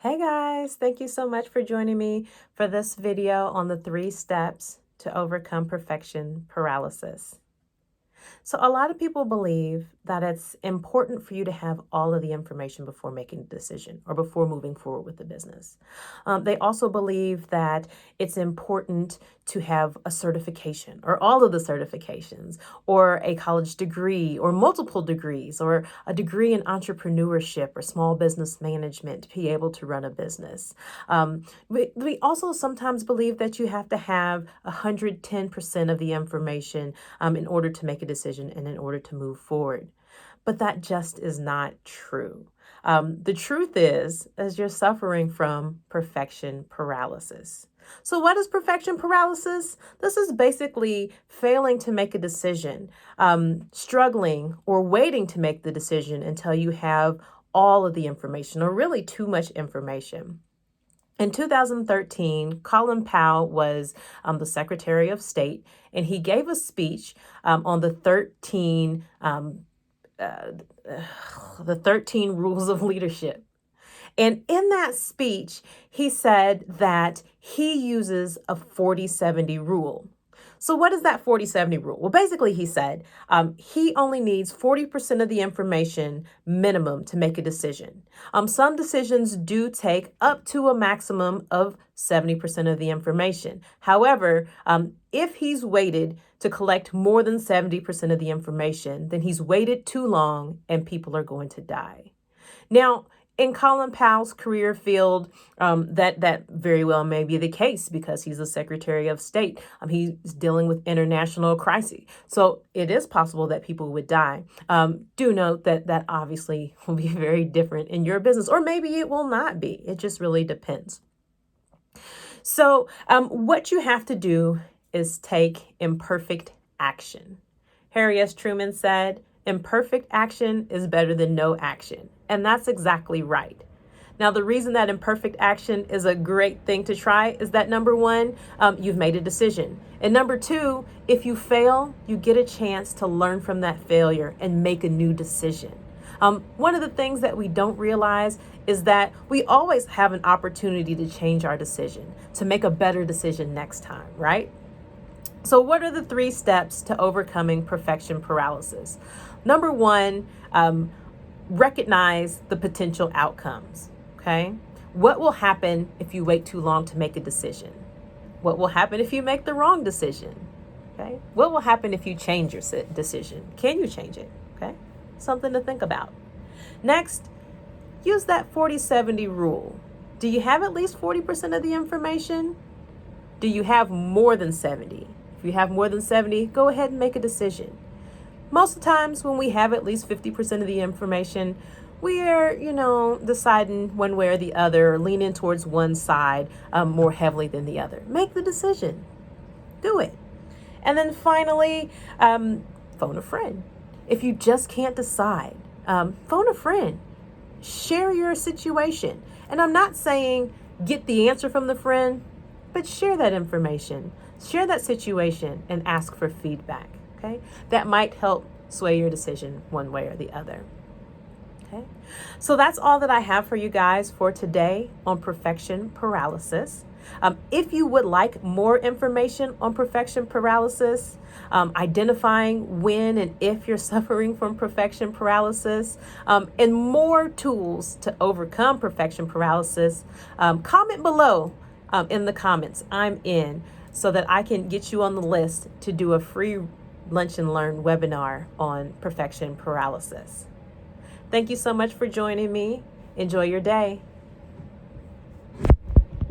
Hey guys, thank you so much for joining me for this video on the 3 steps to overcome perfection paralysis. So a lot of people believe that it's important for you to have all of the information before making a decision or before moving forward with the business. They also believe that it's important to have a certification or all of the certifications or a college degree or multiple degrees or a degree in entrepreneurship or small business management to be able to run a business. We also sometimes believe that you have to have 110% of the information in order to make a decision and in order to move forward. But that just is not true. The truth is you're suffering from perfection paralysis. So, what is perfection paralysis? This is basically failing to make a decision, struggling or waiting to make the decision until you have all of the information or really too much information. In 2013, Colin Powell was the Secretary of State, and he gave a speech on uh, the 13 rules of leadership. And in that speech, he said that he uses a 40-70 rule. So what is that 40-70 rule? Well, basically, he said he only needs 40% of the information minimum to make a decision. Some decisions do take up to a maximum of 70% of the information. However, if he's waited to collect more than 70% of the information, then he's waited too long and people are going to die. Now, in Colin Powell's career field, that very well may be the case because he's the Secretary of State. He's dealing with international crisis. So it is possible that people would die. Do note that obviously will be very different in your business, or maybe it will not be. It just really depends. So what you have to do is take imperfect action. Harry S. Truman said, imperfect action is better than no action. And that's exactly right. Now, the reason that imperfect action is a great thing to try is that number one, you've made a decision. And number two, if you fail, you get a chance to learn from that failure and make a new decision. One of the things that we don't realize is that we always have an opportunity to change our decision, to make a better decision next time, right? So what are the 3 steps to overcoming perfection paralysis? Number one, recognize the potential outcomes, okay? What will happen if you wait too long to make a decision? What will happen if you make the wrong decision? Okay? What will happen if you change your decision? Can you change it? Okay? Something to think about. Next, use that 40-70 rule. Do you have at least 40% of the information? Do you have more than 70? If you have more than 70, go ahead and make a decision. Most of the times when we have at least 50% of the information, we are, deciding one way or the other, or leaning towards one side more heavily than the other. Make the decision. Do it. And then finally, phone a friend. If you just can't decide, phone a friend. Share your situation. And I'm not saying get the answer from the friend, but share that information. Share that situation and ask for feedback. Okay, that might help sway your decision one way or the other. Okay, so that's all that I have for you guys for today on perfection paralysis. If you would like more information on perfection paralysis, identifying when and if you're suffering from perfection paralysis, and more tools to overcome perfection paralysis, comment below in the comments. I'm in, so that I can get you on the list to do a free Lunch and Learn webinar on perfection paralysis. Thank you so much for joining me. Enjoy your day.